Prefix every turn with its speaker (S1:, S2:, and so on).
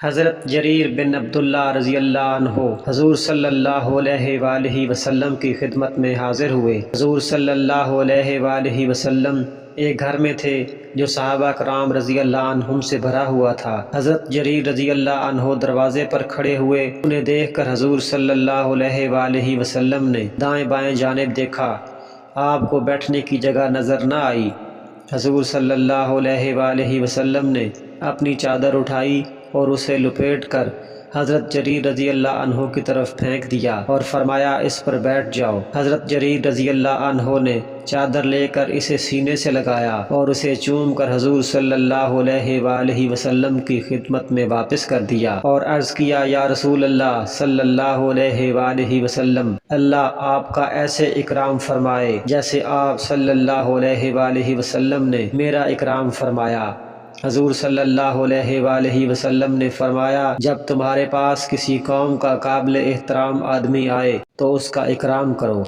S1: حضرت جریر بن عبداللہ رضی اللہ عنہ حضور صلی اللہ علیہ وآلہ وسلم کی خدمت میں حاضر ہوئے۔ حضور صلی اللہ علیہ وآلہ وسلم ایک گھر میں تھے جو صحابہ کرام رضی اللہ عنہم سے بھرا ہوا تھا۔ حضرت جریر رضی اللہ عنہ دروازے پر کھڑے ہوئے، انہیں دیکھ کر حضور صلی اللہ علیہ وآلہ وسلم نے دائیں بائیں جانب دیکھا، آپ کو بیٹھنے کی جگہ نظر نہ آئی۔ حضور صلی اللہ علیہ وآلہ وسلم نے اپنی چادر اٹھائی اور اسے لپیٹ کر حضرت جریر رضی اللہ عنہ کی طرف پھینک دیا اور فرمایا اس پر بیٹھ جاؤ۔ حضرت جریر رضی اللہ عنہ نے چادر لے کر اسے سینے سے لگایا اور اسے چوم کر حضور صلی اللہ علیہ وآلہ وسلم کی خدمت میں واپس کر دیا اور عرض کیا، یا رسول اللہ صلی اللہ علیہ وآلہ وسلم، اللہ آپ کا ایسے اکرام فرمائے جیسے آپ صلی اللہ علیہ وآلہ وسلم نے میرا اکرام فرمایا۔ حضور صلی اللہ علیہ وآلہ وسلم نے فرمایا، جب تمہارے پاس کسی قوم کا قابل احترام آدمی آئے تو اس کا اکرام کرو۔